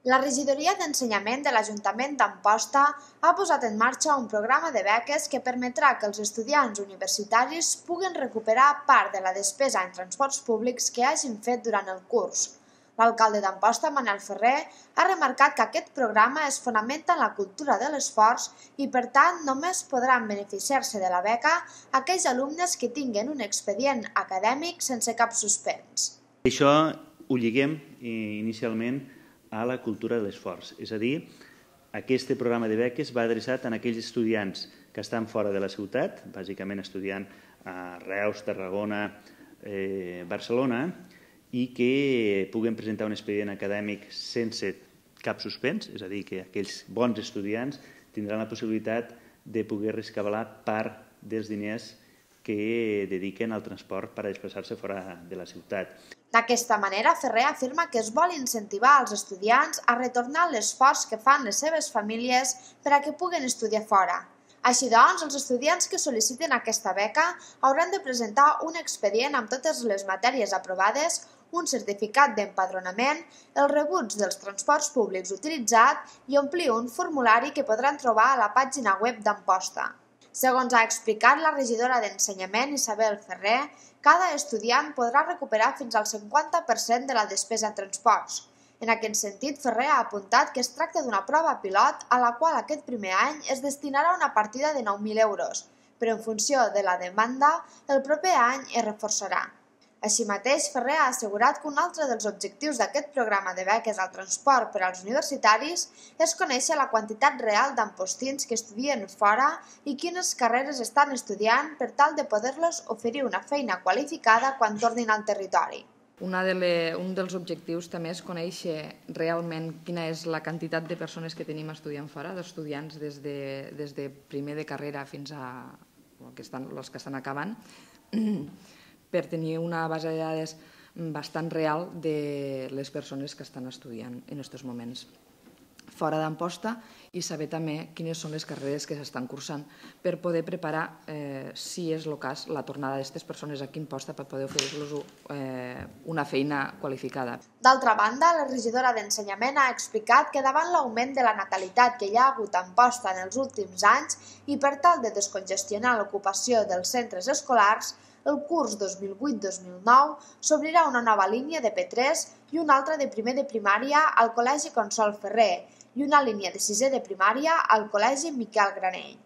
La regidoria d'Ensenyament de l'Ajuntament d'Amposta ha posat en marxa un programa de beques que permetrà que els estudiants universitaris puguen recuperar part de la despesa en transports públics que hagin fet durant el curs. L'alcalde d'Amposta, Manel Ferrer, ha remarcat que aquest programa es fonamenta en la cultura de l'esforç i, per tant, només podran beneficiar-se de la beca aquells alumnes que tinguin un expedient acadèmic sense cap suspens. Això ho lliguem inicialment a la cultura de l'esforç, és a dir, aquest programa de beques va adreçat a aquells estudiants que estan fora de la ciutat, bàsicament estudiant a Reus, Tarragona, Barcelona, i que puguen presentar un expedient acadèmic sense cap suspens, és a dir, que aquells bons estudiants tindran la possibilitat de poder rescabalar part dels diners que dediquen al transport per a desplaçar-se fora de la ciutat. D'aquesta manera, Ferrer afirma que es vol incentivar als estudiants a retornar l'esforç que fan les seves famílies per a que puguen estudiar fora. Així doncs, els estudiants que sol·liciten aquesta beca hauran de presentar un expedient amb totes les matèries aprovades, un certificat d'empadronament, els rebuts dels transports públics utilitzats i omplir un formulari que podran trobar a la pàgina web d'Amposta. Segons ha explicat la regidora d'Ensenyament, Isabel Ferrer, cada estudiant podrà recuperar fins al 50% de la despesa en transports. En aquest sentit, Ferrer ha apuntat que es tracta d'una prova pilot a la qual aquest primer any es destinarà una partida de 9.000 euros, però en funció de la demanda, el proper any es reforçarà. Així mateix, Ferrer ha assegurat que un altre dels objectius d'aquest programa de beques al transport per als universitaris és conèixer la quantitat real d'ampostins que estudien fora i quines carreres estan estudiant per tal de poder-los oferir una feina qualificada quan tornin al territori. Un dels objectius també és conèixer realment quina és la quantitat de persones que tenim estudiant fora, d'estudiants des de primer de carrera fins a els que estan acabant, per tenir una base de dades bastant real de les persones que estan estudiant en aquests moments fora d'Amposta i saber també quines són les carreres que s'estan cursant per poder preparar, si és el cas, la tornada d'aquestes persones aquí a Amposta per poder oferir-los una feina qualificada. D'altra banda, la regidora d'Ensenyament ha explicat que davant l'augment de la natalitat que hi ha hagut a Amposta en els últims anys i per tal de descongestionar l'ocupació dels centres escolars, el curs 2008-2009 s'obrirà una nova línia de P3 i una altra de primer de primària al Col·legi Consol Ferrer i una línia de sisè de primària al Col·legi Miquel Granell.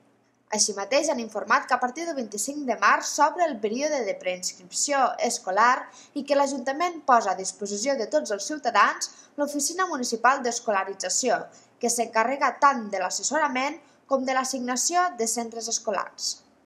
Així mateix han informat que a partir del 25 de març s'obre el període de preinscripció escolar i que l'Ajuntament posa a disposició de tots els ciutadans l'Oficina Municipal d'Escolarització, que s'encarrega tant de l'assessorament com de l'assignació de centres escolars.